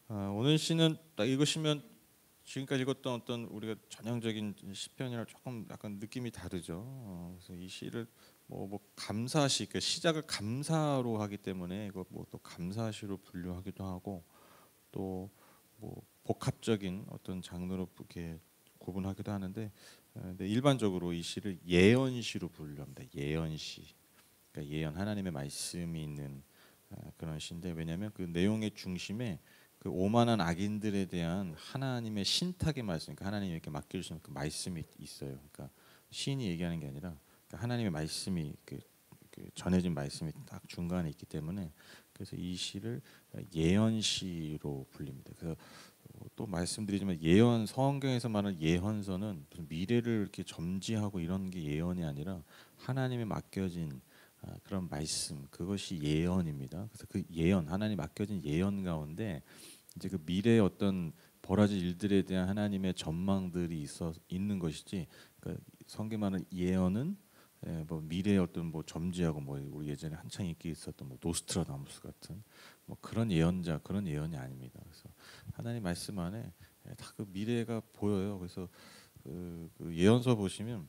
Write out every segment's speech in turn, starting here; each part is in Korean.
오늘 시는 딱 읽으시면 지금까지 읽었던 어떤 우리가 전형적인 시편이랑 조금 약간 느낌이 다르죠. 그래서 이 시를 뭐 감사시, 그 시작을 감사로 하기 때문에 이거 뭐 또 감사시로 분류하기도 하고 또 뭐 복합적인 어떤 장르로 이렇게 구분하기도 하는데, 근데 일반적으로 이 시를 예언시로 분류합니다. 예언시. 그러니까 예언, 하나님의 말씀이 있는 그런 시인데, 왜냐하면 그 내용의 중심에 그 오만한 악인들에 대한 하나님의 신탁의 말씀, 그러니까 하나님에게 맡겨주신 그 말씀이 있어요. 그러니까 시인이 얘기하는 게 아니라 그 하나님의 말씀이 그 전해진 말씀이 딱 중간에 있기 때문에, 그래서 이 시를 예언시로 불립니다. 그래서 또 말씀드리지만 예언, 성경에서 말하는 예언서는 무슨 미래를 이렇게 점지하고 이런 게 예언이 아니라 하나님의 맡겨진 그런 말씀, 그것이 예언입니다. 그래서 그 예언, 하나님 맡겨진 예언 가운데 이제 그 미래의 어떤 벌어질 일들에 대한 하나님의 전망들이 있는 것이지, 그러니까 성경 말하는 예언은 뭐 미래의 어떤 뭐 점지하고 뭐 우리 예전에 한창 인기 있었던 뭐 노스트라다무스 같은 뭐 그런 예언자, 그런 예언이 아닙니다. 그래서 하나님 말씀 안에 다 그 미래가 보여요. 그래서 그 예언서 보시면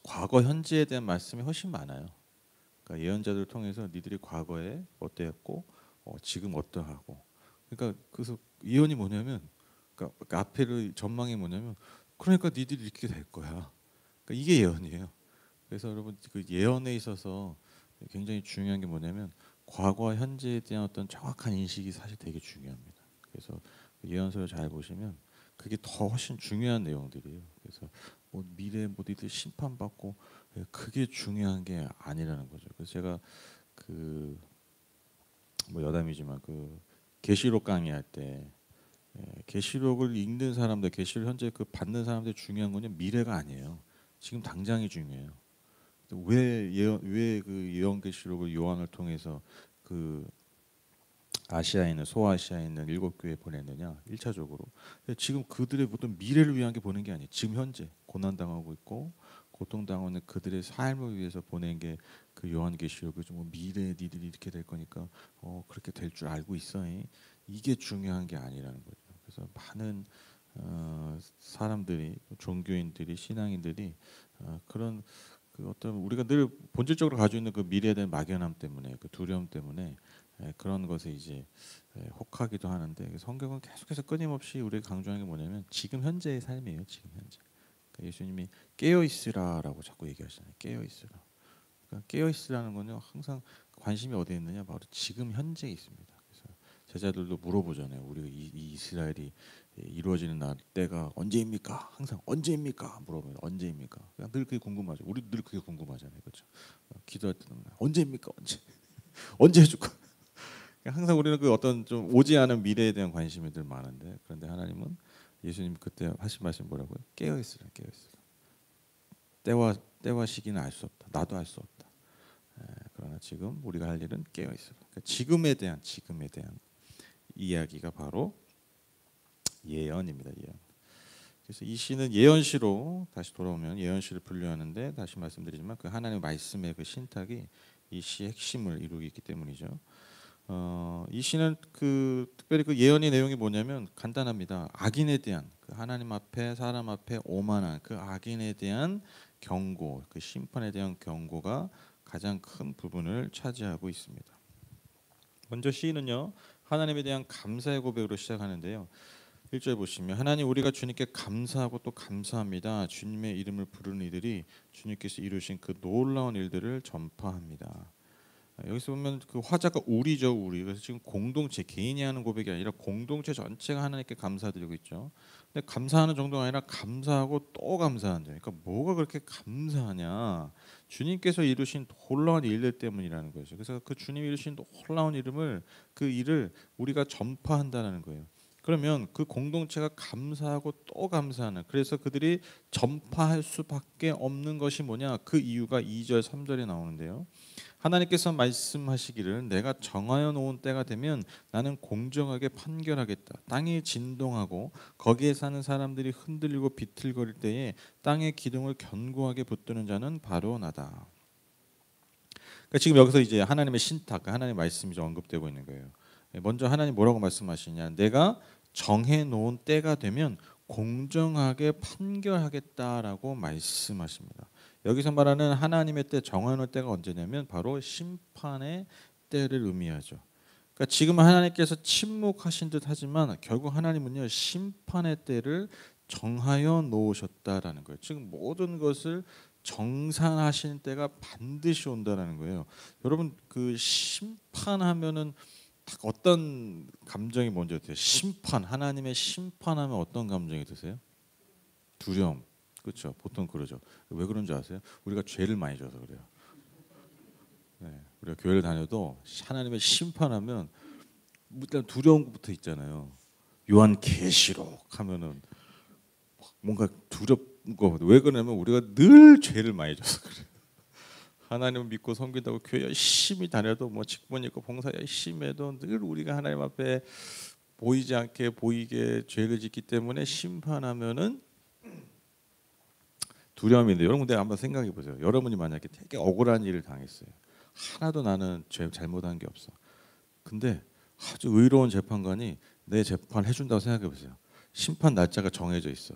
과거, 현재에 대한 말씀이 훨씬 많아요. 그러니까 예언자들을 통해서 니들이 과거에 어때였고 지금 어떠하고, 그러니까 그래서 예언이 뭐냐면, 그러니까 앞에를 전망이 뭐냐면, 그러니까 니들이 이렇게 될 거야. 그러니까 이게 예언이에요. 그래서 여러분 그 예언에 있어서 굉장히 중요한 게 뭐냐면 과거와 현재에 대한 어떤 정확한 인식이 사실 되게 중요합니다. 그래서 예언서를 잘 보시면 그게 더 훨씬 중요한 내용들이에요. 그래서 뭐 미래 뭐 니들 심판받고, 그게 중요한 게 아니라는 거죠. 그래서 제가 그 뭐 여담이지만 그 계시록 강의할 때, 계시록을 읽는 사람들, 계시록 현재 그 받는 사람들 중요한 거는 미래가 아니에요. 지금 당장이 중요해요. 왜그 예언 계시록을 요한을 통해서 그 아시아에 있는, 소아시아에 있는 일곱 교회에 보냈느냐? 1차적으로 지금 그들의 어떤 미래를 위한 게 보낸 게 아니에요. 지금 현재 고난 당하고 있고 고통당하고 있는 그들의 삶을 위해서 보낸 게 그 요한계시록을, 좀 미래에 니들이 이렇게 될 거니까 그렇게 될 줄 알고 있어. 이게 중요한 게 아니라는 거죠. 그래서 많은 사람들이, 종교인들이, 신앙인들이 그런 그 어떤 우리가 늘 본질적으로 가지고 있는 그 미래에 대한 막연함 때문에, 그 두려움 때문에 그런 것에 이제 혹하기도 하는데, 성경은 계속해서 끊임없이 우리가 강조하는 게 뭐냐면 지금 현재의 삶이에요. 지금 현재. 그러니까 예수님이 깨어 있으라라고 자꾸 얘기하시잖아요. 깨어 있으라. 그러니까 깨어 있으라는 거는 항상 관심이 어디에 있느냐, 바로 지금 현재에 있습니다. 그래서 제자들도 물어보잖아요. 우리 이 이스라엘이 이루어지는 날 때가 언제입니까? 항상 언제입니까? 물어보면 언제입니까? 그냥 늘 그게 궁금하죠. 우리 늘 그게 궁금하잖아요. 그렇죠? 기도할 때는 언제입니까? 언제? 언제 해줄 거? 항상 우리는 그 어떤 좀 오지 않은 미래에 대한 관심이 늘 많은데, 그런데 하나님은, 예수님 그때 하신 말씀 뭐라고요? 깨어 있으라, 깨어 있으라. 때와 시기는 알 수 없다. 나도 알 수 없다. 그러나 지금 우리가 할 일은 깨어 있으라. 그러니까 지금에 대한 이야기가 바로 예언입니다. 예언. 그래서 이 시는 예언시로, 다시 돌아오면 예언시를 분류하는데, 다시 말씀드리지만 그 하나님의 말씀의 그 신탁이 이 시의 핵심을 이루고 있기 때문이죠. 이 시는 그 특별히 그 예언의 내용이 뭐냐면 간단합니다. 악인에 대한, 그 하나님 앞에, 사람 앞에 오만한 그 악인에 대한 경고, 그 심판에 대한 경고가 가장 큰 부분을 차지하고 있습니다. 먼저 시인은요, 하나님에 대한 감사의 고백으로 시작하는데요. 1절 보시면, 하나님 우리가 주님께 감사하고 또 감사합니다. 주님의 이름을 부르는 이들이 주님께서 이루신 그 놀라운 일들을 전파합니다. 여기서 보면 그 화자가 우리죠, 우리. 그래서 지금 공동체, 개인이 하는 고백이 아니라 공동체 전체가 하나님께 감사드리고 있죠. 근데 감사하는 정도가 아니라 감사하고 또 감사한다. 그러니까 뭐가 그렇게 감사하냐? 주님께서 이루신 놀라운 일들 때문이라는 거죠. 그래서 그 주님이 이루신 놀라운 그 일을 우리가 전파한다는 거예요. 그러면 그 공동체가 감사하고 또 감사하는, 그래서 그들이 전파할 수밖에 없는 것이 뭐냐? 그 이유가 2절, 3절에 나오는데요. 하나님께서 말씀하시기를, 내가 정하여 놓은 때가 되면 나는 공정하게 판결하겠다. 땅이 진동하고 거기에 사는 사람들이 흔들리고 비틀거릴 때에 땅의 기둥을 견고하게 붙드는 자는 바로 나다. 그러니까 지금 여기서 이제 하나님의 신탁, 하나님의 말씀이 좀 언급되고 있는 거예요. 먼저 하나님 뭐라고 말씀하시냐? 내가 정해놓은 때가 되면 공정하게 판결하겠다라고 말씀하십니다. 여기서 말하는 하나님의 때, 정해놓은 때가 언제냐면 바로 심판의 때를 의미하죠. 그러니까 지금 하나님께서 침묵하신 듯 하지만 결국 하나님은요 심판의 때를 정하여 놓으셨다라는 거예요. 즉 모든 것을 정산하시는 때가 반드시 온다라는 거예요. 여러분 그 심판하면은 딱 어떤 감정이 먼저 드세요? 심판, 하나님의 심판하면 어떤 감정이 드세요? 두려움. 그렇죠. 보통 그러죠. 왜 그런지 아세요? 우리가 죄를 많이 져서 그래요. 네, 우리가 교회를 다녀도 하나님의 심판하면 일단 두려운 것부터 있잖아요. 요한계시록 하면은 뭔가 두렵고 왜 그러냐면 우리가 늘 죄를 많이 져서 그래요. 하나님을 믿고 섬긴다고 교회 열심히 다녀도 뭐 직분 있고 봉사 열심히 해도 늘 우리가 하나님 앞에 보이지 않게 보이게 죄를 짓기 때문에 심판하면은 두려움인데 여러분 내가 한번 생각해 보세요. 여러분이 만약에 되게 억울한 일을 당했어요. 하나도 나는 죄 잘못한 게 없어. 근데 아주 의로운 재판관이 내 재판 해준다고 생각해 보세요. 심판 날짜가 정해져 있어.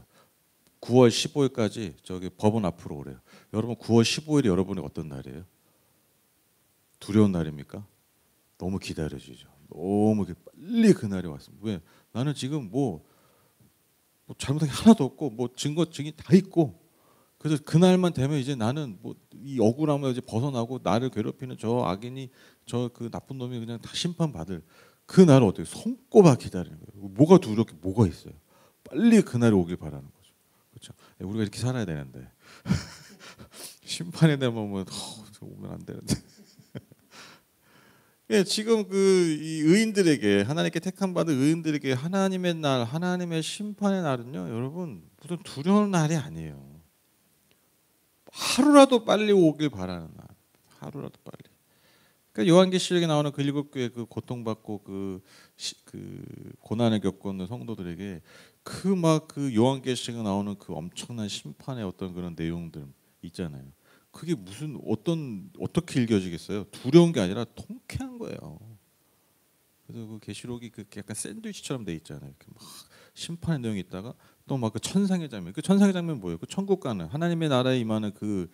9월 15일까지 저기 법원 앞으로 오래요. 여러분 9월 15일이 여러분이 어떤 날이에요? 두려운 날입니까? 너무 기다려지죠. 너무 빨리 그 날이 왔습니다. 왜? 나는 지금 뭐 잘못한 게 하나도 없고 뭐 증거 증이 다 있고 그래서 그날만 되면 이제 나는 뭐 이 억울함을 이제 벗어나고 나를 괴롭히는 저 악인이 저 그 나쁜 놈이 그냥 다 심판받을 그 날을 어떻게 손꼽아 기다리는 거예요. 뭐가 두렵게 뭐가 있어요. 빨리 그날이 오길 바라는 거죠. 그렇죠. 우리가 이렇게 살아야 되는데 심판에 대한 뭐 오면 안 되는데. 예, 지금 그 이 의인들에게 하나님께 택함 받은 의인들에게 하나님의 날, 하나님의 심판의 날은요, 여러분 무슨 두려운 날이 아니에요. 하루라도 빨리 오길 바라는 날, 하루라도 빨리. 그러니까 요한계시록에 나오는 그 일곱 교회 그 고통받고 그 고난을 겪는 성도들에게 그 막 그 요한계시록에 나오는 그 엄청난 심판의 어떤 그런 내용들 있잖아요. 그게 무슨 어떻게 읽혀지겠어요? 두려운 게 아니라 통쾌한 거예요. 그래서 그 계시록이 그 약간 샌드위치처럼 돼 있잖아요. 이렇게 막 심판의 내용이 있다가 또 막 그 천상의 장면. 그 천상의 장면 뭐예요? 그 천국 가는 하나님의 나라에 임하는 그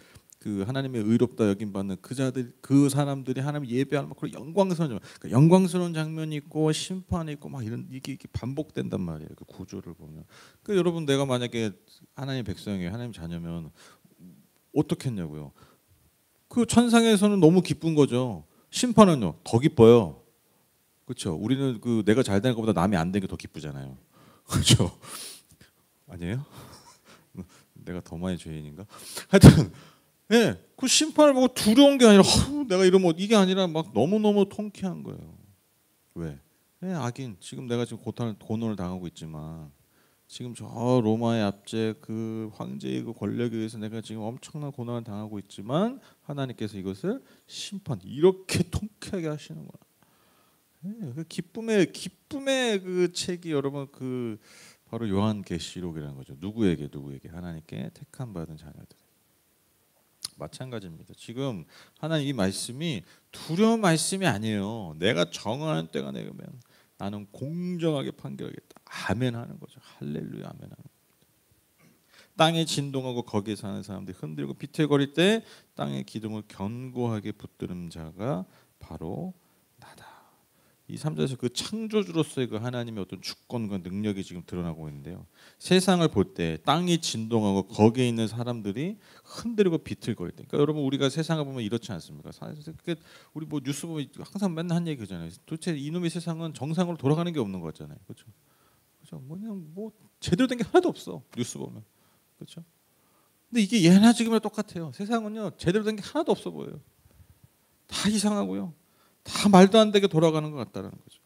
하나님의 의롭다 여김 받는 그 자들 그 사람들이 하나님 예배하는 막 그런 영광스러운 장면. 그러니까 영광스러운 장면이 있고 심판이 있고 막 이게 반복된단 말이에요. 그 구조를 보면. 그 여러분 내가 만약에 하나님 백성이에요. 하나님 자녀면 어떻게 했냐고요. 그 천상에서는 너무 기쁜 거죠. 심판은요 더 기뻐요. 그렇죠. 우리는 그 내가 잘 되는 것보다 남이 안 되는 게 더 기쁘잖아요. 그렇죠. 아니에요? 내가 더 많이 죄인인가? 하여튼 예, 그 심판을 보고 두려운 게 아니라 내가 이러면 이게 아니라 막 너무너무 통쾌한 거예요. 왜? 예, 악인 지금 내가 지금 고난을 당하고 있지만 지금 저 로마의 압제 그 황제의 그 권력에 의해서 내가 지금 엄청난 고난을 당하고 있지만 하나님께서 이것을 심판 이렇게 통쾌하게 하시는구나. 예, 그 기쁨의 그 책이 여러분 그 바로 요한계시록이라는 거죠. 누구에게 하나님께 택함 받은 자녀들. 마찬가지입니다. 지금 하나님 이 말씀이 두려운 말씀이 아니에요. 내가 정하는 때가 되면 나는 공정하게 판결하겠다. 아멘 하는 거죠. 할렐루야 아멘 하는 거죠. 땅에 진동하고 거기에 사는 사람들이 흔들고 비틀거릴 때 땅의 기둥을 견고하게 붙드는 자가 바로 나다. 이 3절에서 그 창조주로서의 그 하나님의 어떤 주권과 능력이 지금 드러나고 있는데요. 세상을 볼 때 땅이 진동하고 거기에 있는 사람들이 흔들리고 비틀거릴 때. 그러니까 여러분 우리가 세상을 보면 이렇지 않습니까? 우리 뭐 뉴스 보면 항상 맨날 한 얘기잖아요. 도대체 이놈의 세상은 정상으로 돌아가는 게 없는 거잖아요. 그렇죠? 그렇죠? 뭐 제대로 된 게 하나도 없어. 뉴스 보면. 그렇죠? 근데 이게 예나 지금이랑 똑같아요. 세상은요 제대로 된 게 하나도 없어 보여요. 다 이상하고요. 다 말도 안 되게 돌아가는 것 같다는 거죠.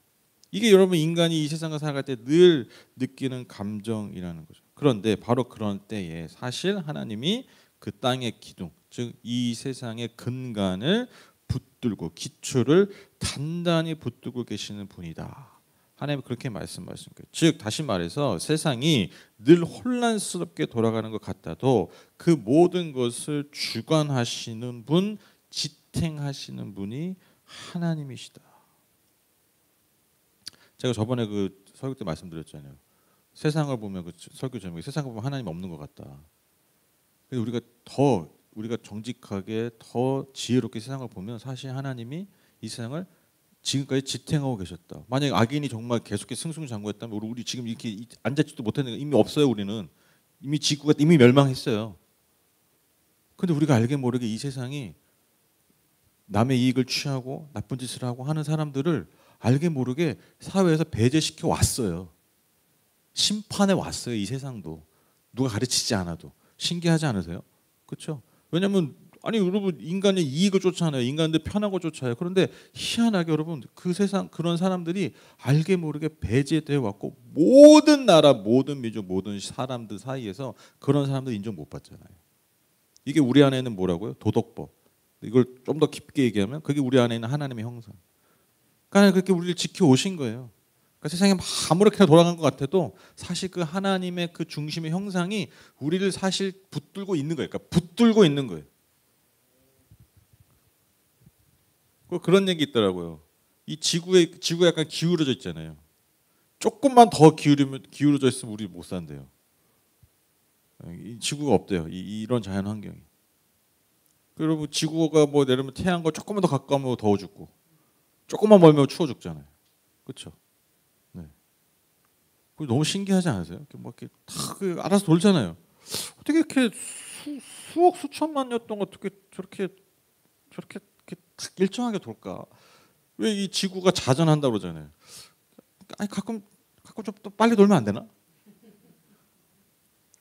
이게 여러분 인간이 이 세상을 살아갈 때 늘 느끼는 감정이라는 거죠. 그런데 바로 그런 때에 사실 하나님이 그 땅의 기둥, 즉 이 세상의 근간을 붙들고 기초를 단단히 붙들고 계시는 분이다. 하나님은 그렇게 말씀하시는 거예요. 즉 다시 말해서 세상이 늘 혼란스럽게 돌아가는 것 같아도 그 모든 것을 주관하시는 분, 지탱하시는 분이 하나님이시다. 제가 저번에 그 설교 때 말씀드렸잖아요. 세상을 보면 그 설교 제목이 세상을 보면 하나님 없는 것 같다. 근데 우리가 정직하게 더 지혜롭게 세상을 보면 사실 하나님이 이 세상을 지금까지 지탱하고 계셨다. 만약 악인이 정말 계속해서 승승장구했다면 우리 지금 이렇게 앉아있지도 못했는 이미 없어요. 우리는 이미 지구가 이미 멸망했어요. 근데 우리가 알게 모르게 이 세상이 남의 이익을 취하고 나쁜 짓을 하고 하는 사람들을 알게 모르게 사회에서 배제시켜 왔어요. 심판해 왔어요. 이 세상도 누가 가르치지 않아도. 신기하지 않으세요? 그렇죠? 왜냐하면 아니 여러분 인간의 이익을 쫓아내요. 인간들 편한 거 쫓아요. 그런데 희한하게 여러분 그 세상 그런 사람들이 알게 모르게 배제되어 왔고 모든 나라, 모든 민족, 모든 사람들 사이에서 그런 사람들 인정 못 받잖아요. 이게 우리 안에 있는 뭐라고요? 도덕법. 이걸 좀 더 깊게 얘기하면 그게 우리 안에 있는 하나님의 형상. 그러니까 그렇게 우리를 지켜오신 거예요. 그러니까 세상에 아무렇게나 돌아간 것 같아도 사실 그 하나님의 그 중심의 형상이 우리를 사실 붙들고 있는 거예요. 그러니까 붙들고 있는 거예요. 그런 얘기 있더라고요. 이 지구가 약간 기울어져 있잖아요. 조금만 더 기울어져 있으면 우리 못 산대요. 이 지구가 없대요. 이런 자연 환경이. 그리고 지구가 뭐 내려면 태양과 조금만 더 가까우면 더워 죽고, 조금만 멀면 추워 죽잖아요. 그렇죠? 네. 너무 신기하지 않으세요? 이렇게 뭐 이렇게 다 알아서 돌잖아요. 어떻게 이렇게 수억 수천만 년 동안 어떻게 저렇게 이렇게 딱 일정하게 돌까? 왜 이 지구가 자전한다고 그러잖아요. 아니 가끔 좀 또 빨리 돌면 안 되나?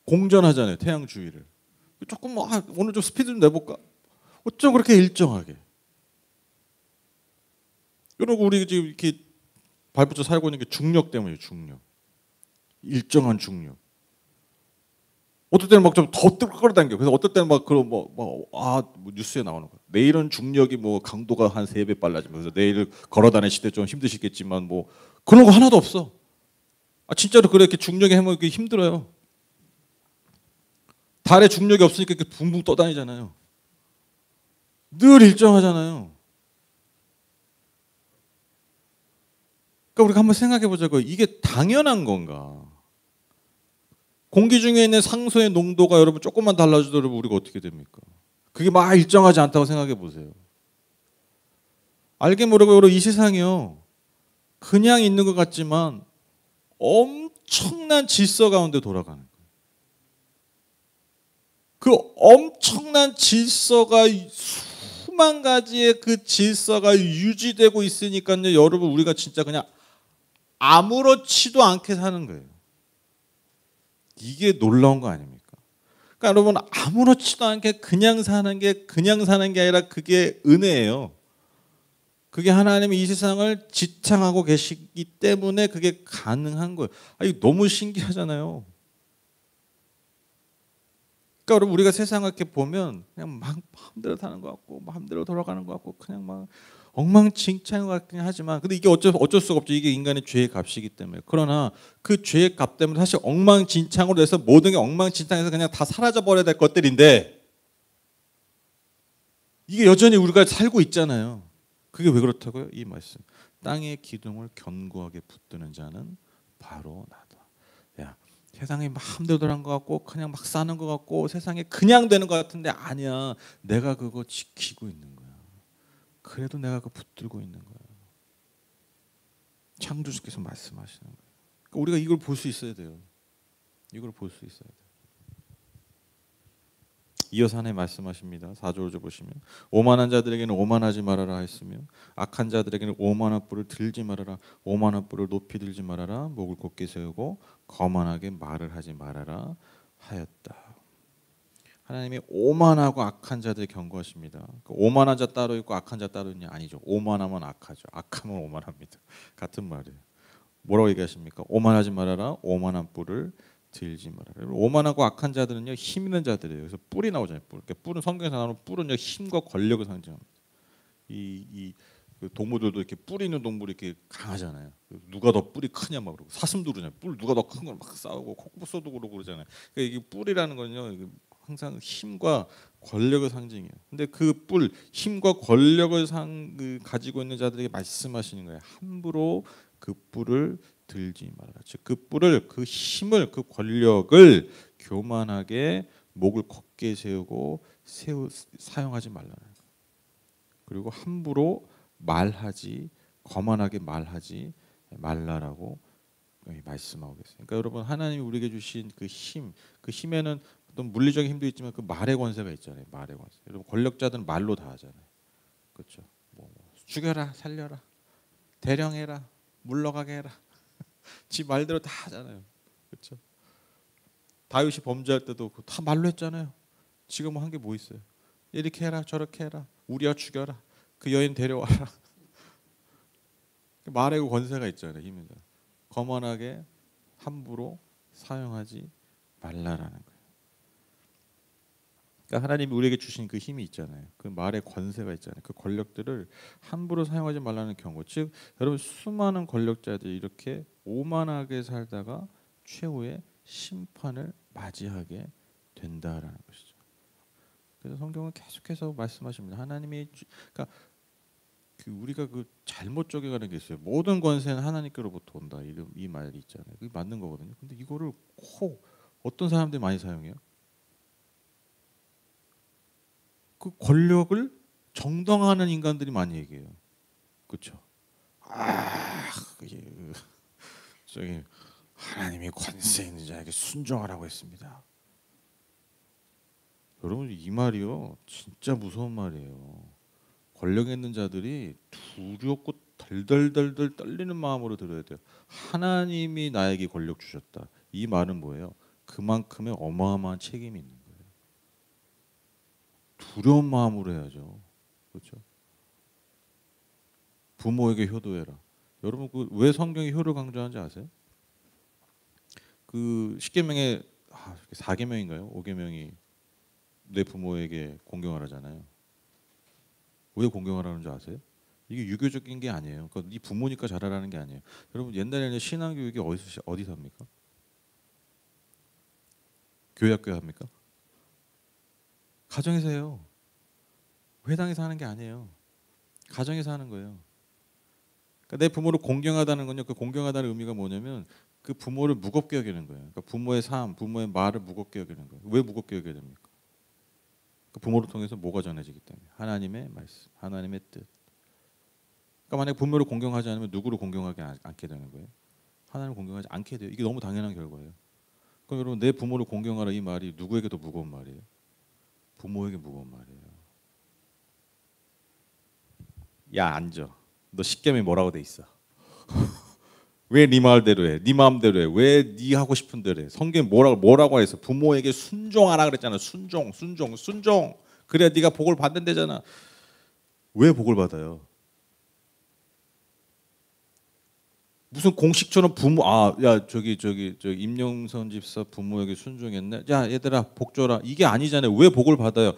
공전하잖아요. 태양 주위를. 조금 뭐 오늘 좀 스피드 좀 내볼까? 어쩜 그렇게 일정하게? 여러분 우리 지금 이렇게 발붙여 살고 있는 게 중력 때문이에요. 중력. 일정한 중력. 어떨 때는 막 좀 더 끌어당겨. 그래서 어떨 때는 막 그런 뭐 뉴스에 나오는 거. 내일은 중력이 뭐 강도가 한 3배 빨라지면서 내일 걸어다닐 시대 좀 힘드시겠지만 뭐 그런 거 하나도 없어. 진짜로 그렇게 중력에 해먹기 힘들어요. 달에 중력이 없으니까 이렇게 붕붕 떠다니잖아요. 늘 일정하잖아요. 그러니까 우리가 한번 생각해 보자고요. 이게 당연한 건가? 공기 중에 있는 상수의 농도가 여러분 조금만 달라지더라도 우리가 어떻게 됩니까? 그게 막 일정하지 않다고 생각해 보세요. 알게 모르게 여러분 이 세상이요. 그냥 있는 것 같지만 엄청난 질서 가운데 돌아가는 거예요. 그 엄청난 질서가 수만 가지의 그 질서가 유지되고 있으니까요. 여러분 우리가 진짜 그냥 아무렇지도 않게 사는 거예요. 이게 놀라운 거 아닙니까? 그러니까 여러분 아무렇지도 않게 그냥 사는 게 아니라 그게 은혜예요. 그게 하나님이 이 세상을 지탱하고 계시기 때문에 그게 가능한 거예요. 이거 너무 신기하잖아요. 그러니까 여러분 우리가 세상을 이렇게 보면 그냥 막 마음대로 사는 것 같고 마음대로 돌아가는 것 같고 그냥 막 엉망진창인 것 같긴 하지만 근데 이게 어쩔 수가 없죠. 이게 인간의 죄의 값이기 때문에. 그러나 그 죄의 값 때문에 사실 엉망진창으로 돼서 모든 게 엉망진창해서 그냥 다 사라져 버려야 될 것들인데 이게 여전히 우리가 살고 있잖아요. 그게 왜 그렇다고요? 이 말씀. 땅의 기둥을 견고하게 붙드는 자는 바로 나다. 야, 세상이 마음대로 돌아간 것 같고 그냥 막 사는 것 같고 세상에 그냥 되는 것 같은데 아니야. 내가 그거 지키고 있는 거야. 그래도 내가 그거 붙들고 있는 거야. 창조주께서 말씀하시는 거예요. 그러니까 우리가 이걸 볼 수 있어야 돼요. 이걸 볼 수 있어야 돼요. 이어서 하나님 말씀하십니다. 4절을 보시면 오만한 자들에게는 오만하지 말아라 하였으며 악한 자들에게는 오만한 뿔을 들지 말아라. 오만한 뿔을 높이 들지 말아라. 목을 곧게 세우고 거만하게 말을 하지 말아라 하였다. 하나님이 오만하고 악한 자들 경고하십니다. 오만한 자 따로 있고 악한 자 따로 있냐? 아니죠. 오만하면 악하죠. 악하면 오만합니다. 같은 말이에요. 뭐라고 얘기하십니까? 오만하지 말아라. 오만한 뿔을 들지 말아라. 오만하고 악한 자들은요 힘 있는 자들이에요. 그래서 뿔이 나오잖아요. 뿔은 성경에서 나오는 뿔은요 힘과 권력을 상징합니다. 그 동물들도 이렇게 뿔 있는 동물이 이렇게 강하잖아요. 누가 더 뿔이 크냐 막 그러고 사슴도 그러잖아요. 뿔 누가 더 큰 걸 막 싸우고 코뿔소도 그러고 그러잖아요. 그러니까 이게 뿔이라는 건요 항상 힘과 권력의 상징이에요. 근데 그 힘과 권력을 가지고 있는 자들에게 말씀하시는 거예요. 함부로 그 그 뿔을 들지 말라. 즉 그 뿔을, 그 힘을, 그 권력을 교만하게 목을 걷게 세우고 사용하지 말라는 거예요. 그리고 함부로 말하지, 거만하게 말하지 말라라고 말씀하고 계세요. 그러니까 여러분, 하나님이 우리에게 주신 그 힘, 그 힘에는 어떤 물리적인 힘도 있지만 그 말의 권세가 있잖아요. 말의 권세. 여러분, 권력자들은 말로 다 하잖아요. 그렇죠? 뭐 죽여라, 살려라, 대령해라, 물러가게 해라. 지 말대로 다 하잖아요. 그렇죠? 다윗이 범죄할 때도 다 말로 했잖아요. 지금 한 게 뭐 있어요? 이렇게 해라, 저렇게 해라, 우리야 죽여라, 그 여인 데려와라. 말의 권세가 있잖아요. 힘이. 거만하게 함부로 사용하지 말라라는 거예요. 그러니까 하나님이 우리에게 주신 그 힘이 있잖아요. 그 말의 권세가 있잖아요. 그 권력들을 함부로 사용하지 말라는 경고. 즉 여러분, 수많은 권력자들이 이렇게 오만하게 살다가 최후의 심판을 맞이하게 된다라는 것이죠. 그래서 성경은 계속해서 말씀하십니다. 하나님이 그러니까 우리가 그 잘못 적용하는 게 있어요. 모든 권세는 하나님께로부터 온다. 이 말이 있잖아요. 그게 맞는 거거든요. 근데 이거를 꼭 어떤 사람들이 많이 사용해요? 그 권력을 정당화하는 인간들이 많이 얘기해요. 그렇죠? 저기 하나님이 권세 있는 자에게 순종하라고 했습니다. 여러분, 이 말이요, 진짜 무서운 말이에요. 권력 있는 자들이 두렵고 덜덜덜덜 떨리는 마음으로 들어야 돼요. 하나님이 나에게 권력 주셨다. 이 말은 뭐예요? 그만큼의 어마어마한 책임이 있는 거예요. 두려운 마음으로 해야죠. 그렇죠? 부모에게 효도해라. 여러분, 왜 성경이 효를 강조하는지 아세요? 그 십계명에 4계명인가요? 5계명이 내 부모에게 공경하라잖아요. 왜 공경하라는 줄 아세요? 이게 유교적인 게 아니에요. 그러니까 네 부모니까 잘하라는 게 아니에요. 여러분, 옛날에는 신앙교육이 어디서 합니까? 교회 학교에 합니까? 가정에서 해요. 회당에서 하는 게 아니에요. 가정에서 하는 거예요. 그러니까 내 부모를 공경하다는 건요. 그 공경하다는 의미가 뭐냐면 그 부모를 무겁게 여기는 거예요. 그러니까 부모의 삶, 부모의 말을 무겁게 여기는 거예요. 왜 무겁게 여겨야 됩니까? 그 부모를 통해서 뭐가 전해지기 때문에 하나님의 말씀, 하나님의 뜻. 그러니까 만약 부모를 공경하지 않으면 누구를 공경하지 않게 되는 거예요? 하나님을 공경하지 않게 돼요. 이게 너무 당연한 결과예요. 그럼 여러분, 내 부모를 공경하라 이 말이 누구에게 더 무거운 말이에요? 부모에게 무거운 말이에요. 야, 앉아. 너 십계명이 뭐라고 돼 있어? 왜 네 말대로 해? 네 마음대로 해? 왜 네 하고 싶은 대로 해? 성경에 뭐라고 해서 부모에게 순종하라 그랬잖아. 순종. 그래야 네가 복을 받는다잖아. 왜 복을 받아요? 무슨 공식처럼 야 저기 임영선 집사 부모에게 순종했네. 야 얘들아 복 줘라. 이게 아니잖아요. 왜 복을 받아요?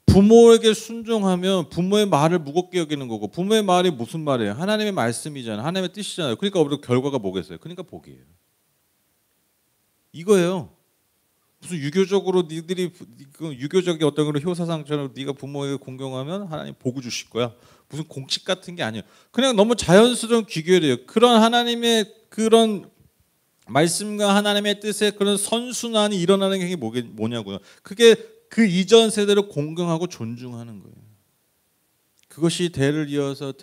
부모에게 순종하면 부모의 말을 무겁게 여기는 거고, 부모의 말이 무슨 말이에요? 하나님의 말씀이잖아요. 하나님의 뜻이잖아요. 그러니까 우리 결과가 뭐겠어요? 그러니까 복이에요. 이거예요. 무슨 유교적으로 니들이 유교적인 어떤 그런 효사상처럼 네가 부모에게 공경하면 하나님 복을 주실 거야. 무슨 공식 같은 게 아니에요. 그냥 너무 자연스러운 귀결이에요. 그런 하나님의 그런 말씀과 하나님의 뜻에 그런 선순환이 일어나는 게 뭐냐고요. 그게 그 이전 세대를 공경하고 존중하는 거예요. 그것이 대를 이어서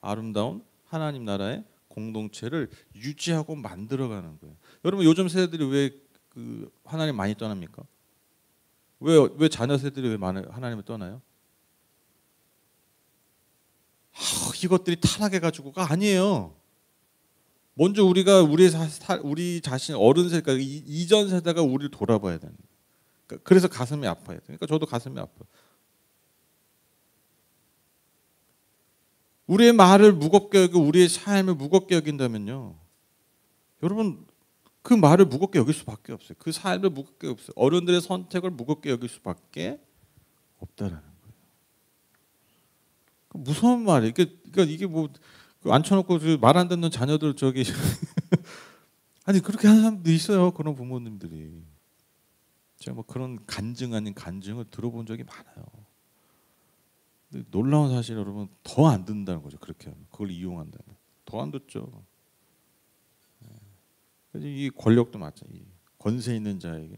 아름다운 하나님 나라의 공동체를 유지하고 만들어가는 거예요. 여러분, 요즘 세대들이 왜 그 하나님 많이 떠납니까? 왜 자녀 세대들이 왜 하나님을 떠나요? 이것들이 타락해가지고가 아니에요. 먼저 우리가 우리 자신 어른 세대가 이전 세대가 우리를 돌아봐야 되는 거예요. 그래서 가슴이 아파요. 그러니까 저도 가슴이 아파요. 우리의 말을 무겁게 여기고 우리의 삶을 무겁게 여긴다면요, 여러분, 그 말을 무겁게 여길 수밖에 없어요. 그 삶을 무겁게 없어요. 어른들의 선택을 무겁게 여길 수밖에 없다라는 거예요. 무서운 말이에요. 그러니까 이게 뭐 앉혀놓고 말 안 듣는 자녀들 저기 아니 그렇게 하는 사람도 있어요. 그런 부모님들이. 제가 뭐 그런 간증 아닌 간증을 들어본 적이 많아요. 근데 놀라운 사실 여러분, 더 안 듣는다는 거죠. 그렇게 하면 그걸 이용한다면 더 안 듣죠. 이 권력도 마찬가지. 이 권세 있는 자에게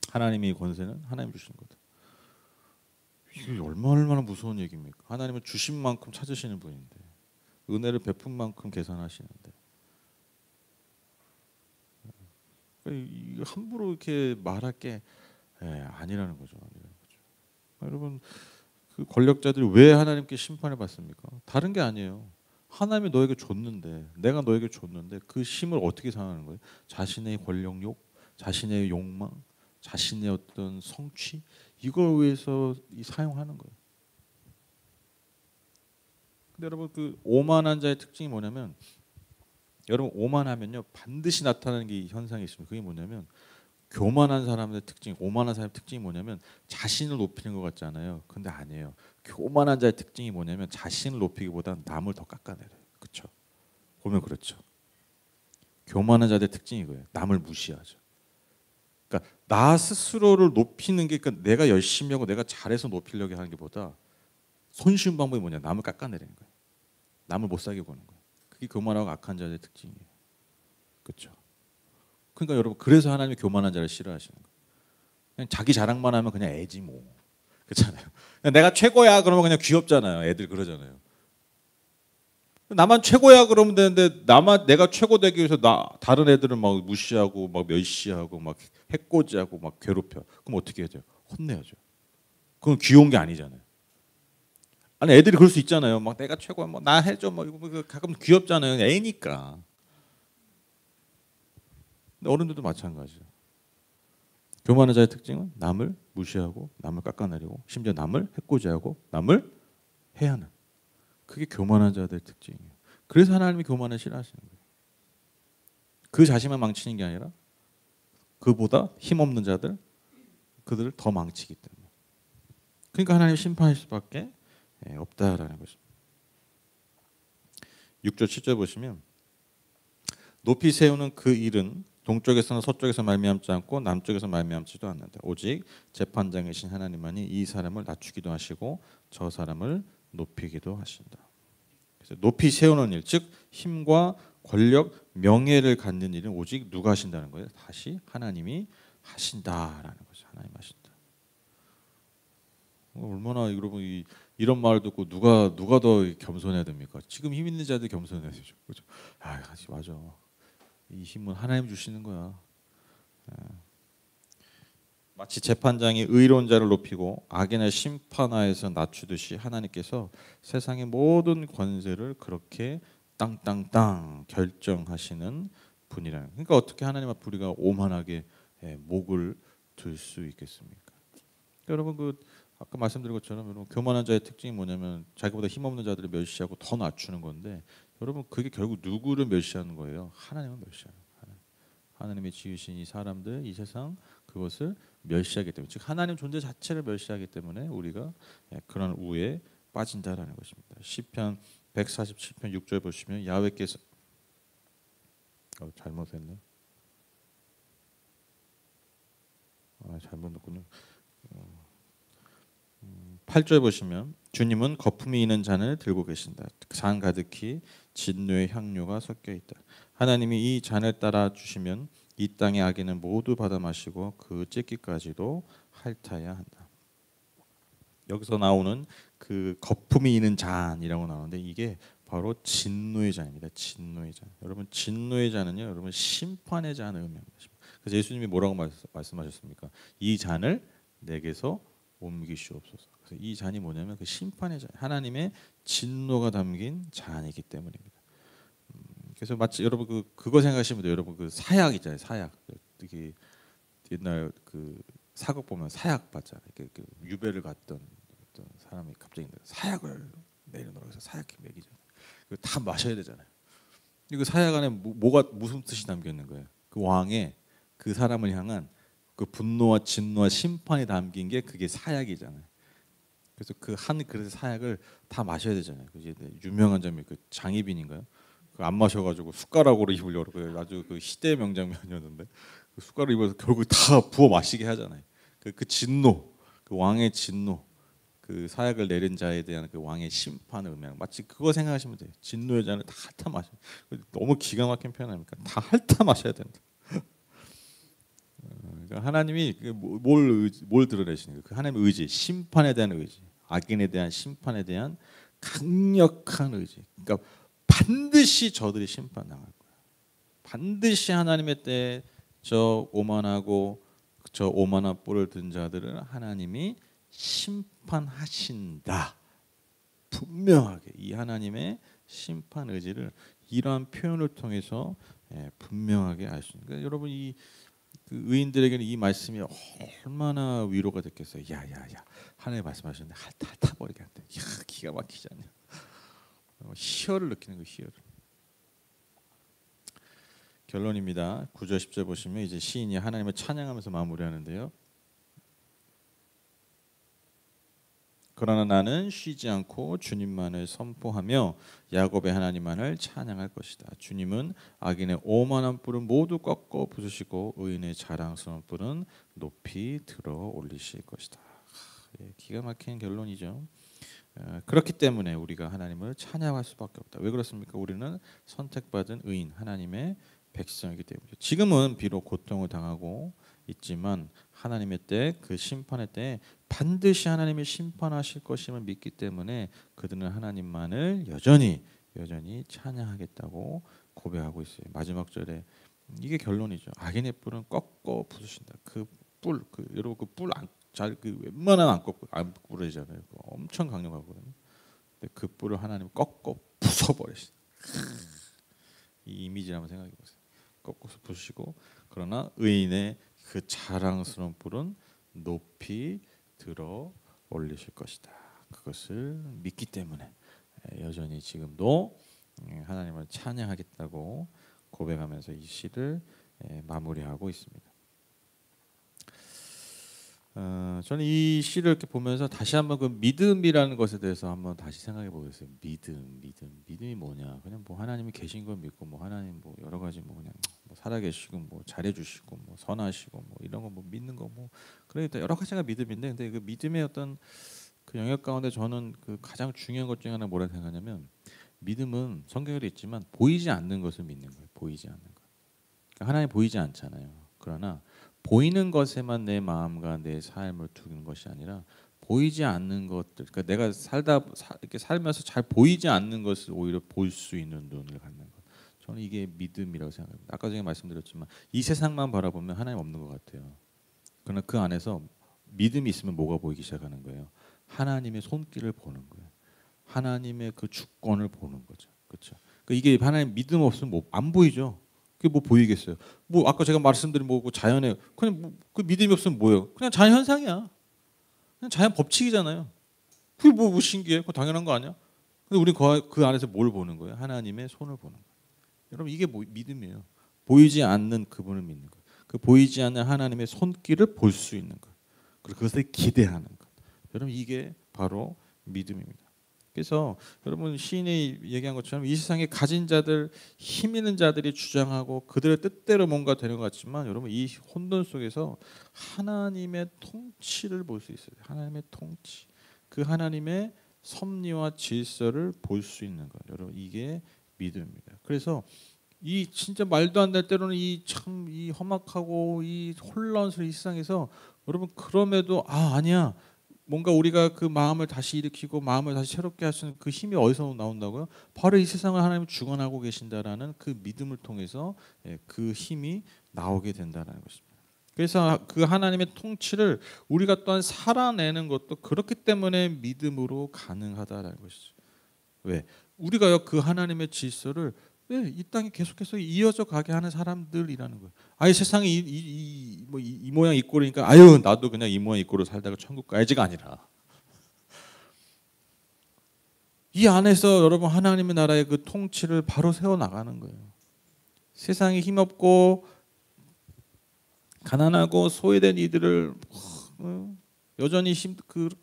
하나님의 권세는 하나님 주신 거다. 이게 얼마나 무서운 얘기입니까? 하나님은 주신 만큼 찾으시는 분인데, 은혜를 베푼 만큼 계산하시는데, 이거 함부로 이렇게 말할 게 아니라는 거죠. 여러분, 그 권력자들이 왜 하나님께 심판을 받습니까? 다른 게 아니에요. 하나님이 너에게 줬는데, 내가 너에게 줬는데 그 힘을 어떻게 사용하는 거예요? 자신의 권력욕, 자신의 욕망, 자신의 어떤 성취, 이걸 위해서 사용하는 거예요. 근데 여러분, 그 오만한 자의 특징이 뭐냐면, 여러분 오만하면요 반드시 나타나는 게 현상이 있습니다. 그게 뭐냐면, 교만한 사람의 특징, 오만한 사람의 특징이 뭐냐면 자신을 높이는 것 같지 않아요. 근데 아니에요. 교만한 자의 특징이 뭐냐면 자신을 높이기보다 남을 더 깎아내려요. 그렇죠? 보면 그렇죠. 교만한 자의 특징이 이거예요. 남을 무시하죠. 그러니까 나 스스로를 높이는 게, 그러니까 내가 열심히 하고 내가 잘해서 높이려고 하는 게보다 손쉬운 방법이 뭐냐? 남을 깎아내리는 거예요. 남을 못 살게 보는 거예요. 그게 교만하고 악한 자의 특징이에요. 그렇죠? 그러니까 여러분, 그래서 하나님이 교만한 자를 싫어하시는 거예요. 그냥 자기 자랑만 하면 그냥 애지 뭐. 그렇잖아요. 내가 최고야 그러면 그냥 귀엽잖아요. 애들 그러잖아요. 나만 최고야 그러면 되는데, 내가 최고 되기 위해서 다른 애들은 막 무시하고 막 멸시하고 막 해코지하고 막 괴롭혀. 그럼 어떻게 해야 돼요? 혼내야죠. 그건 귀여운 게 아니잖아요. 아니, 애들이 그럴 수 있잖아요. 막 내가 최고야, 뭐 나 해줘, 뭐 이거 가끔 귀엽잖아요. 애니까. 근데 어른들도 마찬가지죠. 교만한 자의 특징은 남을 무시하고 남을 깎아내리고 심지어 남을 해코지하고 남을 해하는, 그게 교만한 자들의 특징이에요. 그래서 하나님이 교만을 싫어하시는 거예요. 그 자신만 망치는 게 아니라 그보다 힘없는 자들, 그들을 더 망치기 때문에. 그러니까 하나님 심판할 수밖에 없다라는 것입니다. 6절 7절 보시면, 높이 세우는 그 일은 동쪽에서는 서쪽에서 말미암지 않고 남쪽에서 말미암지도 않는다. 오직 재판장이신 하나님만이 이 사람을 낮추기도 하시고 저 사람을 높이기도 하신다. 그래서 높이 세우는 일, 즉 힘과 권력, 명예를 갖는 일은 오직 누가 하신다는 거예요? 다시 하나님이 하신다라는 거죠. 하나님 하신다. 얼마나 여러분 이런 말을 듣고 누가 더 겸손해야 됩니까? 지금 힘 있는 자들 겸손해야 되죠. 그렇죠? 맞아. 이 힘은 하나님 주시는 거야. 마치 재판장이 의로운 자를 높이고 악인을 심판하여서 낮추듯이 하나님께서 세상의 모든 권세를 그렇게 땅땅땅 결정하시는 분이라는. 그러니까 어떻게 하나님 앞에 우리가 오만하게 목을 들 수 있겠습니까? 여러분, 그 아까 말씀드린 것처럼 여러분, 교만한 자의 특징이 뭐냐면 자기보다 힘없는 자들을 멸시하고 더 낮추는 건데, 여러분 그게 결국 누구를 멸시하는 거예요? 하나님을 멸시하는 거예요. 하나님이 지으신 이 사람들, 이 세상, 그것을 멸시하기 때문에, 즉 하나님 존재 자체를 멸시하기 때문에 우리가 그런 우에 빠진다라는 것입니다. 시편 147편 6절 보시면 야훼께서 잘못했네. 잘못 넣었군요. 8절 보시면, 주님은 거품이 있는 잔을 들고 계신다. 잔 가득히 진노의 향료가 섞여 있다. 하나님이 이 잔을 따라 주시면 이 땅의 악인은 모두 받아 마시고 그 찢기까지도 핥아야 한다. 여기서 나오는 그 거품이 있는 잔이라고 나오는데, 이게 바로 진노의 잔입니다. 진노의 잔. 여러분, 진노의 잔은요, 여러분 심판의 잔을 의미합니다. 그래서 예수님이 뭐라고 말씀하셨습니까? 이 잔을 내게서 옮기시옵소서. 그래서 이 잔이 뭐냐면 그 심판의 잔, 하나님의 진노가 담긴 잔이기 때문입니다. 그래서 마치 여러분 그거 생각하시면 돼요. 여러분 그 사약 있잖아요. 사약. 특히 옛날 그 사극 보면 사약 받잖아요. 그 유배를 갔던 어떤 사람이 갑자기 사약을 내려놓으라고 해서 사약 먹이잖아요. 다 마셔야 되잖아요. 그 사약 안에 뭐가 무슨 뜻이 담겨 있는 거예요? 그 왕의 그 사람을 향한 그 분노와 진노와 심판이 담긴 게 그게 사약이잖아요. 그래서 그 한 그릇의 사약을 다 마셔야 되잖아요. 그게 유명한 점이 그 장희빈인가요? 그 안 마셔가지고 숟가락으로 입으려고, 아주 그 시대 명장면이었는데, 그 숟가락 입어서 결국 다 부어 마시게 하잖아요. 그 진노, 그 왕의 진노, 그 사약을 내린 자에 대한 그 왕의 심판을 의미하는, 마치 그거 생각하시면 돼요. 진노의 잔을 다 핥아 마셔. 너무 기가 막힌 표현 아닙니까? 다 핥아 마셔야 된다. 그러니까 하나님이 뭘 드러내시는 거예요? 그 하나님의 의지, 심판에 대한 의지, 악인에 대한 심판에 대한 강력한 의지. 그러니까 반드시 저들이 심판당할 거예요. 반드시 하나님의 때에 저 오만하고 저 오만한 뿔을 든 자들은 하나님이 심판하신다. 분명하게 이 하나님의 심판 의지를 이러한 표현을 통해서 분명하게 알 수 있는 거예요. 여러분 이 그 의인들에게는 이 말씀이 얼마나 위로가 됐겠어요. 야야야, 하나님 말씀하셨는데 핥아버리게 한대. 야, 기가 막히지 않냐. 희열을 느끼는 거, 희열을. 결론입니다. 9절 10절 보시면 이제 시인이 하나님을 찬양하면서 마무리하는데요. 그러나 나는 쉬지 않고 주님만을 선포하며 야곱의 하나님만을 찬양할 것이다. 주님은 악인의 오만한 뿔은 모두 꺾어 부수시고 의인의 자랑스러운 뿔은 높이 들어 올리실 것이다. 기가 막힌 결론이죠. 그렇기 때문에 우리가 하나님을 찬양할 수밖에 없다. 왜 그렇습니까? 우리는 선택받은 의인, 하나님의 백성이기 때문이죠. 지금은 비록 고통을 당하고 있지만 하나님의 때, 그 심판의 때 반드시 하나님이 심판하실 것임을 믿기 때문에 그들은 하나님만을 여전히 찬양하겠다고 고백하고 있어요. 마지막 절에 이게 결론이죠. 악인의 뿔은 꺾어 부수신다. 그 뿔, 여러분 그 뿔 잘 웬만하면 안 꺾고 안 부러지잖아요. 엄청 강력하거든요. 근데 그 뿔을 하나님 꺾어 부숴버리신다. 이 이미지를 한번 생각해 보세요. 꺾어서 부수시고 그러나 의인의 그 자랑스러운 뿔은 높이 들어 올리실 것이다. 그것을 믿기 때문에 여전히 지금도 하나님을 찬양하겠다고 고백하면서 이 시를 마무리하고 있습니다. 저는 이 시를 이렇게 보면서 다시 한번 그 믿음이라는 것에 대해서 한번 다시 생각해 보겠어요. 믿음이 뭐냐? 그냥 뭐 하나님이 계신 걸 믿고 뭐 하나님 뭐 여러 가지 뭐 그냥 뭐 살아계시고 뭐 잘해주시고 뭐 선하시고 뭐 이런 거 뭐 믿는 거 뭐 그러니까 여러 가지가 믿음인데, 근데 그 믿음의 어떤 그 영역 가운데 저는 그 가장 중요한 것 중에 하나 뭐라 생각하냐면 믿음은 성경에도 있지만 보이지 않는 것을 믿는 거예요. 보이지 않는 것. 그러니까 하나님 보이지 않잖아요. 그러나 보이는 것에만 내 마음과 내 삶을 두는 것이 아니라 보이지 않는 것들, 그러니까 내가 이렇게 살면서 잘 보이지 않는 것을 오히려 볼 수 있는 눈을 갖는 것. 저는 이게 믿음이라고 생각합니다. 아까 전에 말씀드렸지만 이 세상만 바라보면 하나님 없는 것 같아요. 그러나 그 안에서 믿음이 있으면 뭐가 보이기 시작하는 거예요? 하나님의 손길을 보는 거예요. 하나님의 그 주권을 보는 거죠. 그렇죠? 그러니까 이게 하나님 믿음 없으면 뭐 안 보이죠. 그게 뭐 보이겠어요? 뭐 아까 제가 말씀드린 뭐고 자연에 그냥 그 믿음이 없으면 뭐예요? 그냥 자연 현상이야. 그냥 자연 법칙이잖아요. 그게 뭐 신기해? 그거 당연한 거 아니야? 근데 우리 그 안에서 뭘 보는 거예요? 하나님의 손을 보는 거예요. 여러분 이게 뭐 믿음이에요. 보이지 않는 그분을 믿는 거예요. 그 보이지 않는 하나님의 손길을 볼 수 있는 것. 그리고 그것을 기대하는 것. 여러분 이게 바로 믿음입니다. 그래서 여러분 시인이 얘기한 것처럼 이 세상에 가진 자들, 힘 있는 자들이 주장하고 그들의 뜻대로 뭔가 되는 것 같지만 여러분 이 혼돈 속에서 하나님의 통치를 볼 수 있어요. 하나님의 통치. 그 하나님의 섭리와 질서를 볼 수 있는 것. 여러분 이게 믿음입니다. 그래서 이 진짜 말도 안 될 때로는 이 참 이 험악하고 이 혼란스러운 이 세상에서 여러분 그럼에도 아니야. 뭔가 우리가 그 마음을 다시 일으키고 마음을 다시 새롭게 할 수 있는 그 힘이 어디서 나온다고요? 바로 이 세상을 하나님 주관하고 계신다라는 그 믿음을 통해서 그 힘이 나오게 된다는 것입니다. 그래서 그 하나님의 통치를 우리가 또한 살아내는 것도 그렇기 때문에 믿음으로 가능하다라는 것이죠. 왜? 우리가요 그 하나님의 질서를 이 땅에 계속해서 이어져 가게 하는 사람들이라는 거예요. 아예 세상이 이 모양 이 꼴이니까 아유 나도 그냥 이 모양 이 꼴로 살다가 천국 가야지가 아니라 이 안에서 여러분 하나님의 나라의 그 통치를 바로 세워 나가는 거예요. 세상에 힘없고 가난하고 소외된 이들을 여전히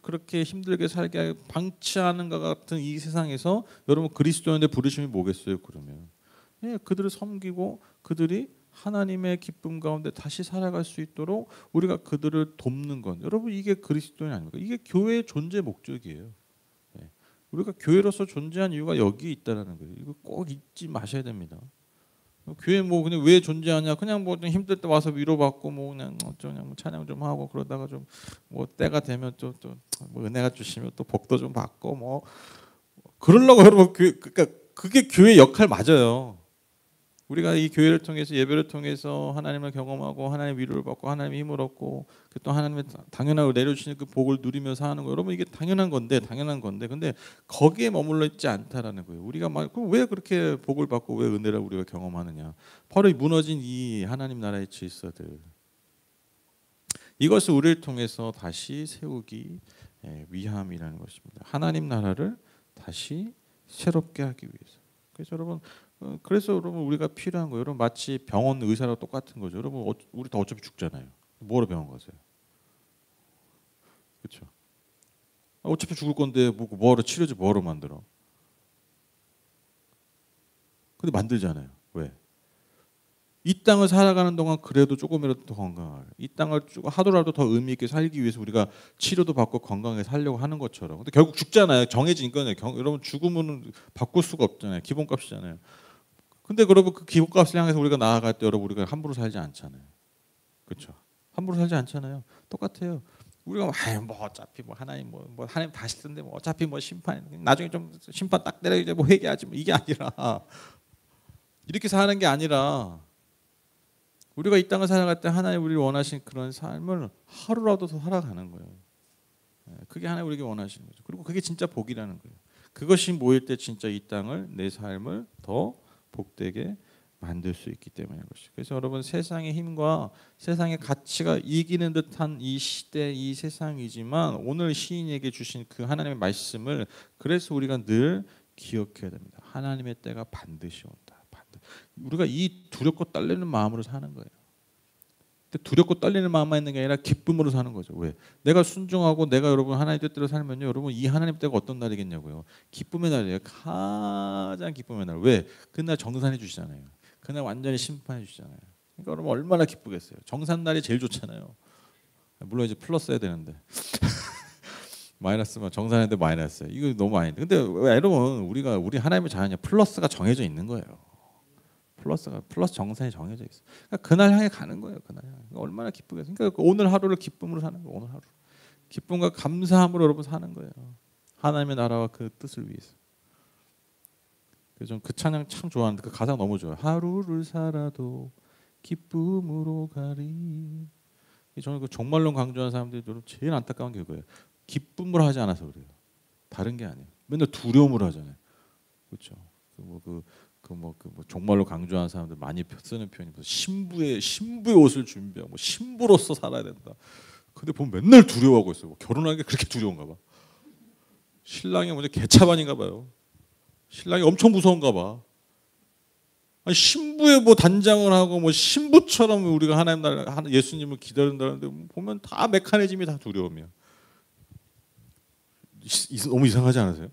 그렇게 힘들게 살게 하고 방치하는 것 같은 이 세상에서 여러분 그리스도인의 부르심이 뭐겠어요? 그러면 그들을 섬기고 그들이 하나님의 기쁨 가운데 다시 살아갈 수 있도록 우리가 그들을 돕는 건, 여러분 이게 그리스도인 아닙니까? 이게 교회의 존재 목적이에요. 예. 우리가 교회로서 존재한 이유가 여기 있다라는 거예요. 이거 꼭 잊지 마셔야 됩니다. 교회 뭐 그냥 왜 존재하냐? 그냥 뭐 좀 힘들 때 와서 위로받고 뭐 그냥 뭐 찬양 좀 하고 그러다가 좀 뭐 때가 되면 또 뭐 은혜가 주시면 또 복도 좀 받고 뭐 그러려고 여러분 그러니까 그게 교회 역할 맞아요. 우리가 이 교회를 통해서 예배를 통해서 하나님을 경험하고 하나님의 위로를 받고 하나님의 힘을 얻고 또 하나님의 당연하고 내려주시는 그 복을 누리면서 하는 거, 여러분 이게 당연한 건데 근데 거기에 머물러 있지 않다라는 거예요. 우리가 왜 그렇게 복을 받고 왜 은혜를 우리가 경험하느냐? 바로 이 무너진 이 하나님 나라의 질서들, 이것을 우리를 통해서 다시 세우기 위함이라는 것입니다. 하나님 나라를 다시 새롭게 하기 위해서. 그래서 여러분 우리가 필요한 거예요. 여러분 마치 병원 의사랑 똑같은 거죠. 여러분 우리 다 어차피 죽잖아요. 뭐하러 병원 가세요? 그렇죠? 어차피 죽을 건데 뭐하러 치료제 뭐하러 만들어? 근데 만들잖아요. 왜? 이 땅을 살아가는 동안 그래도 조금이라도 더 건강하게, 이 땅을 하루라도 더 의미 있게 살기 위해서 우리가 치료도 받고 건강하게 살려고 하는 것처럼. 근데 결국 죽잖아요. 정해진 거는 여러분 죽으면 바꿀 수가 없잖아요. 기본값이잖아요. 근데 여러분 그 기본값을 향해서 우리가 나아갈 때 여러분 우리가 함부로 살지 않잖아요. 그렇죠? 함부로 살지 않잖아요. 똑같아요. 우리가 뭐 어차피 뭐 하나님 뭐 하나님 다시 쓴데 뭐 어차피 뭐 심판 나중에 좀 심판 딱 내려 이제 뭐 회개하지 뭐 이게 아니라, 이렇게 사는 게 아니라 우리가 이 땅을 살아갈 때 하나님 우리를 원하신 그런 삶을 하루라도 더 살아가는 거예요. 그게 하나님 우리에게 원하시는 거죠. 그리고 그게 진짜 복이라는 거예요. 그것이 모일 때 진짜 이 땅을, 내 삶을 더 복되게 만들 수 있기 때문인 것이죠. 그래서 여러분 세상의 힘과 세상의 가치가 이기는 듯한 이 시대, 이 세상이지만 오늘 시인에게 주신 그 하나님의 말씀을 그래서 우리가 늘 기억해야 됩니다. 하나님의 때가 반드시 온다. 우리가 이 두렵고 떨리는 마음으로 사는 거예요. 근데 두렵고 떨리는 마음만 있는 게 아니라 기쁨으로 사는 거죠. 왜? 내가 순종하고 내가 여러분 하나님 뜻대로 살면요, 여러분 이 하나님 때가 어떤 날이겠냐고요. 기쁨의 날이에요. 가장 기쁨의 날. 왜? 그날 정산해 주시잖아요. 그날 완전히 심판해 주시잖아요. 그러니까 여러분 얼마나 기쁘겠어요. 정산 날이 제일 좋잖아요. 물론 이제 플러스 해야 되는데 마이너스만 정산했는데 마이너스. 이거 너무 아닌데. 근데 왜 여러분 우리 하나님의 자녀냐, 플러스가 정해져 있는 거예요. 플러스 정산이 정해져 있어. 그러니까 그날 향해 가는 거예요. 그날 향해. 얼마나 기쁘겠어요. 그러니까 오늘 하루를 기쁨으로 사는 거예요. 오늘 하루 기쁨과 감사함으로 여러분 사는 거예요. 하나님의 나라와 그 뜻을 위해서. 그래서 전 그 찬양 참 좋아하는데 그 가사 너무 좋아요. 하루를 살아도 기쁨으로 가리. 저는 그 종말론 강조하는 사람들이 제일 안타까운 게 그거예요. 기쁨으로 하지 않아서 그래요. 다른 게 아니에요. 맨날 두려움으로 하잖아요. 그렇죠? 종말로 강조하는 사람들 많이 쓰는 표현이 신부의 옷을 준비하고 뭐 신부로서 살아야 된다. 근데 보면 맨날 두려워하고 있어요. 뭐 결혼하는 게 그렇게 두려운가 봐. 신랑이 먼저 개차반인가 봐요. 신랑이 엄청 무서운가 봐. 아니, 신부의 뭐 단장을 하고 뭐 신부처럼 우리가 하나님 나라 예수님을 기다린다는데 보면 다 메커니즘이 다 두려움이야. 너무 이상하지 않으세요?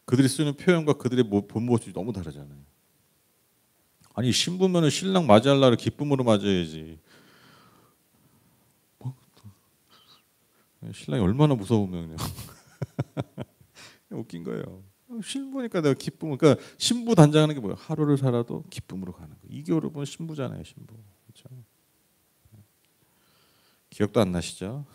그들이 쓰는 표현과 그들의 본 모습이 너무 다르잖아요. 아니 신부면은 신랑 맞이할 날을 기쁨으로 맞아야지. 신랑이 얼마나 무서우면 웃긴 거예요. 신부니까 내가 기쁨. 그러니까 신부 단장하는 게 뭐예요? 하루를 살아도 기쁨으로 가는 거. 이게 여러분 신부잖아요, 신부. 그렇죠? 기억도 안 나시죠?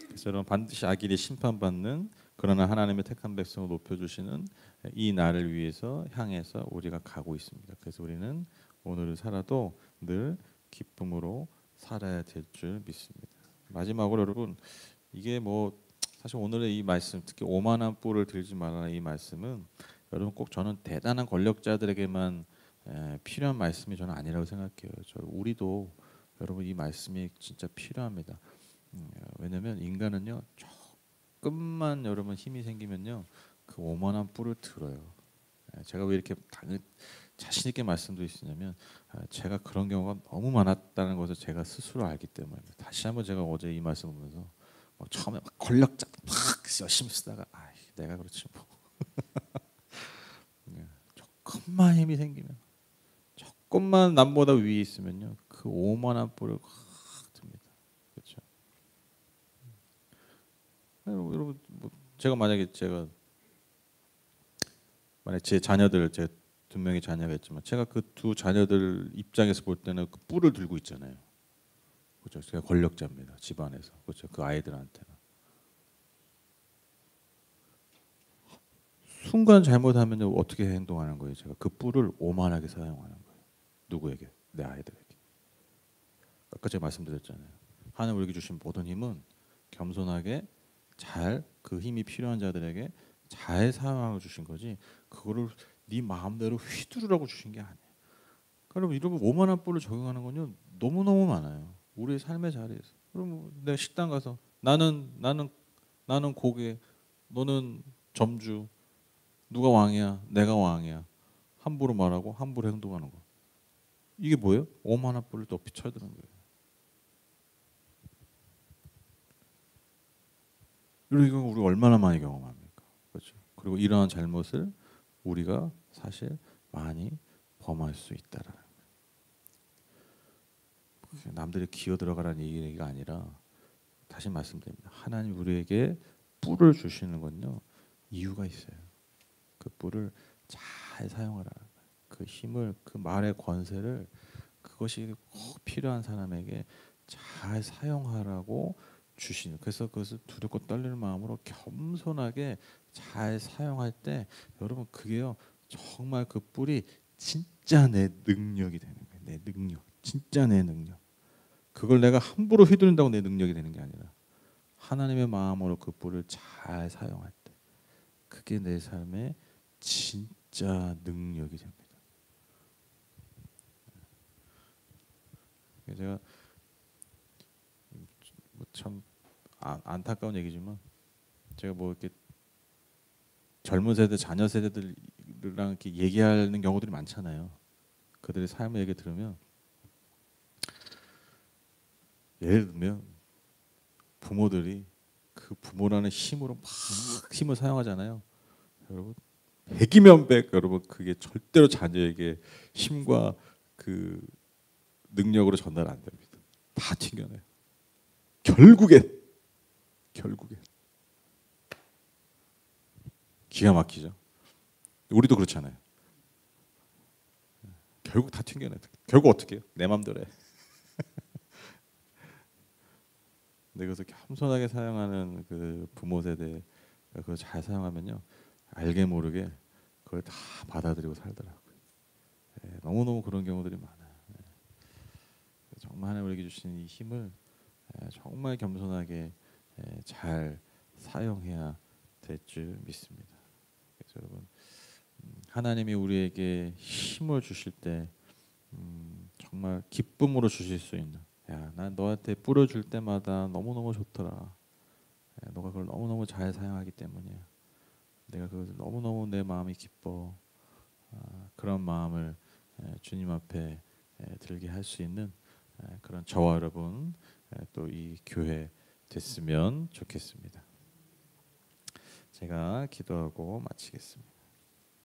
그래서 여러분 반드시 악인이 심판받는, 그러나 하나님의 택한 백성을 높여주시는 이 날을 위해서 향해서 우리가 가고 있습니다. 그래서 우리는 오늘을 살아도 늘 기쁨으로 살아야 될 줄 믿습니다. 마지막으로 여러분 이게 뭐 사실 오늘의 이 말씀, 특히 오만한 뿔을 들지 말라 이 말씀은 여러분 꼭 저는 대단한 권력자들에게만 필요한 말씀이 저는 아니라고 생각해요. 우리도 여러분 이 말씀이 진짜 필요합니다. 왜냐하면 인간은요 조금만 여러분 힘이 생기면요 그 오만한 뿔을 들어요. 제가 왜 이렇게 자신 있게 말씀드릴 수 있냐면 제가 그런 경우가 너무 많았다는 것을 제가 스스로 알기 때문에. 다시 한번 제가 어제 이 말씀 보면서 처음에 막 권력자 막 열심히 쓰다가 내가 그렇지 뭐 조금만 힘이 생기면, 조금만 남보다 위에 있으면요, 그 오만한 뿔을 확 듭니다. 그렇죠? 여러분, 제가 만약에 만약 제 자녀들, 제 두 명의 자녀가 있지만 제가 그 두 자녀들 입장에서 볼 때는 그 뿔을 들고 있잖아요. 그렇죠? 제가 권력자입니다. 집안에서. 그렇죠? 그 아이들한테는. 순간 잘못하면 어떻게 행동하는 거예요? 제가 그 뿔을 오만하게 사용하는 거예요. 누구에게? 내 아이들에게. 아까 제가 말씀드렸잖아요. 하나님 우리에게 주신 모든 힘은 겸손하게 잘 그 힘이 필요한 자들에게 잘 사용하고 주신 거지. 그거를 네 마음대로 휘두르라고 주신 게 아니에요. 그럼 이런 오만한 뿔을 적용하는 건요 너무 너무 많아요. 우리의 삶의 자리에서. 그럼 내가 식당 가서 나는 고객, 너는 점주, 누가 왕이야? 내가 왕이야. 함부로 말하고 함부로 행동하는 거. 이게 뭐예요? 오만한 뿔을 높이 쳐드는 거예요. 이런 경우 우리 얼마나 많이 경험합니까? 그렇죠. 그리고 이러한 잘못을 우리가 사실 많이 범할 수 있다라는 거예요. 남들이 기어 들어가라는 얘기가 아니라 다시 말씀드립니다. 하나님 우리에게 뿔을 주시는 건요 이유가 있어요. 그 뿔을 잘 사용하라. 그 힘을, 그 말의 권세를 그것이 꼭 필요한 사람에게 잘 사용하라고 주시는. 그래서 그것을 두렵고 떨리는 마음으로 겸손하게 잘 사용할 때 여러분 그게요 정말 그 뿔이 진짜 내 능력이 되는 거예요. 내 능력, 진짜 내 능력. 그걸 내가 함부로 휘두른다고 내 능력이 되는 게 아니라 하나님의 마음으로 그 뿔을 잘 사용할 때 그게 내 삶의 진짜 능력이 됩니다. 제가 참 안타까운 얘기지만 제가 뭐 이렇게 젊은 세대, 자녀 세대들이랑 이렇게 얘기하는 경우들이 많잖아요. 그들의 삶의 얘기 들으면 예를 들면 부모들이 그 부모라는 힘으로 막 힘을 사용하잖아요. 여러분 100이면 100 여러분 그게 절대로 자녀에게 힘과 그 능력으로 전달 안 됩니다. 다 튕겨내요. 결국엔 기가 막히죠. 우리도 그렇잖아요. 결국 다 튕겨내. 결국 어떻게 해요? 내 맘대로 해. 근데 그것을 겸손하게 사용하는 그 부모 세대 그걸 잘 사용하면요 알게 모르게 그걸 다 받아들이고 살더라고요. 네, 너무너무 그런 경우들이 많아요. 네. 정말 하나님 우리에게 주신 이 힘을 정말 겸손하게 잘 사용해야 될 줄 믿습니다. 그래서 여러분 하나님이 우리에게 힘을 주실 때 정말 기쁨으로 주실 수 있는 야, 난 너한테 뿌려줄 때마다 너무너무 좋더라. 야, 너가 그걸 너무너무 잘 사용하기 때문이야. 내가 그걸 너무너무 내 마음이 기뻐. 그런 마음을 주님 앞에 들게 할 수 있는 그런 저와 여러분 또 이 교회 됐으면 좋겠습니다. 제가 기도하고 마치겠습니다.